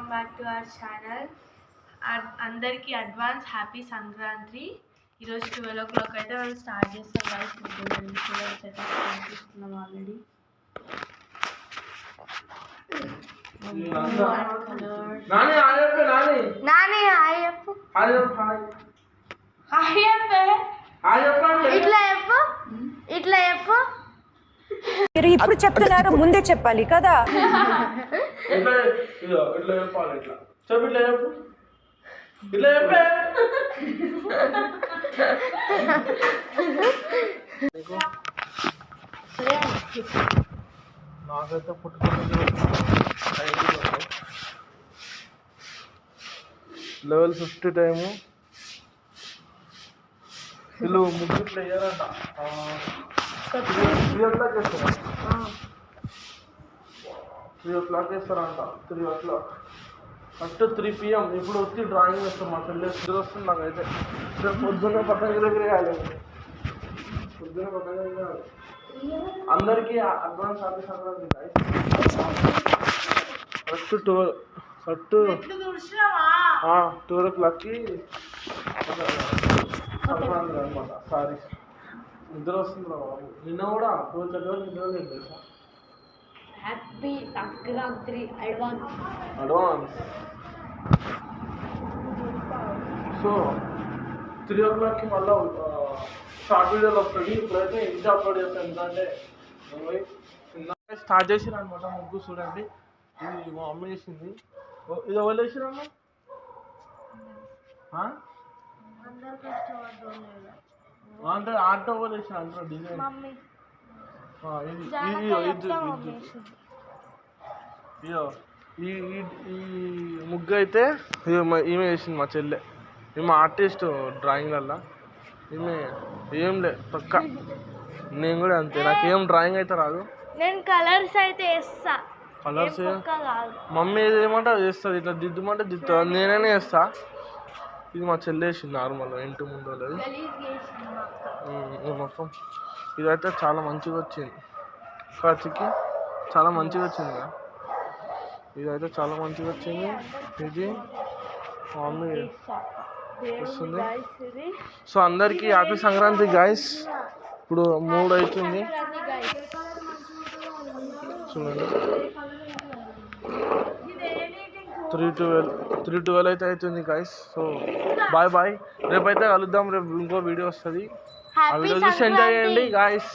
Welcome back to our channel. అందరికీ advance happy Sankranti. ఈరోజు 12 o'clock అయితే మనం స్టార్ట్ చేస్తాం గైస్. చూస్తున్నాం ఆల్రెడీ. మీరు ఇప్పుడు చెప్తున్నారు, ముందే చెప్పాలి కదా. నాకైతే పుట్టుకుని లెవెల్ 50 టైము. వీళ్ళు ముగ్గురు ప్లేయర్ అంట. 3 o'clock వేస్తారా? 3 o'clock వేస్తారంట. 3 o'clock first 3 PM. ఇప్పుడు వచ్చి డ్రాయింగ్ వేస్తాం. మా చెల్లి ఇద్దరు వస్తుంది. నాకైతే పొద్దున్నే పక్కన దగ్గర కాలేదు. పొద్దున్న పక్కన దగ్గర అందరికీ అడ్వాన్స్ హ్యాపీ సంక్రాంతి. ఫస్ట్ 12 o'clockకి సంక్రాంతి అనమాట. సారీ నిద్ర వస్తుంది రా బాబు. నిన్న కూడా 12 o'clock నిద్ర లేదు తెలుసా. Happy Sankranti advance. సో 3 o'clockకి మళ్ళీ షార్ట్ వీడియోలో వస్తుంది. ఇప్పుడైతే ఇంటి అప్లోడ్ చేస్తాను. ఎందుకంటే స్టార్ట్ చేసిరు అనమాట. ముగ్గు చూడండి, ఇది మా అమ్మ చేసింది. ఇది ఎవరు వేసిరమ్మా? అంటే ఆటో ఎవరు వేసిన అంటారు డిజైన్. ఈ ముగ్గు అయితే ఈమె వేసింది మా చెల్లె. ఈమె ఆర్టిస్ట్ డ్రాయింగ్లల్లో. ఈమె ఏం లే పక్క. నేను కూడా అంతే, నాకేం డ్రాయింగ్ అయితే రాదు. నేను కలర్స్ అయితే వేస్తా. కలర్స్ మమ్మీ ఏమంటే అది వేస్తుంది. ఇట్లా దిద్దుమంటే దిద్దుతుంది. నేనైనా వేస్తా. ఇది మా చెల్లి వేసింది నార్మల్ ఇంటి ముందు లేదు మొత్తం. ఇదైతే చాలా మంచిగా వచ్చింది. కార్తిక్కి చాలా మంచిగా వచ్చింది కదా. ఇదైతే చాలా మంచిగా వచ్చింది. ఇది మమ్మీ వస్తుంది. సో అందరికీ హ్యాపీ సంక్రాంతి గాయస్. ఇప్పుడు 3 అవుతుంది చూడండి. 3:12 అయితే అవుతుంది గాయస్. So bye. రేపైతే కలుద్దాం. రేపు ఇంకో వీడియో వస్తుంది. ఆ వీడియో చూసి ఎంజాయ్ చేయండి గాయస్.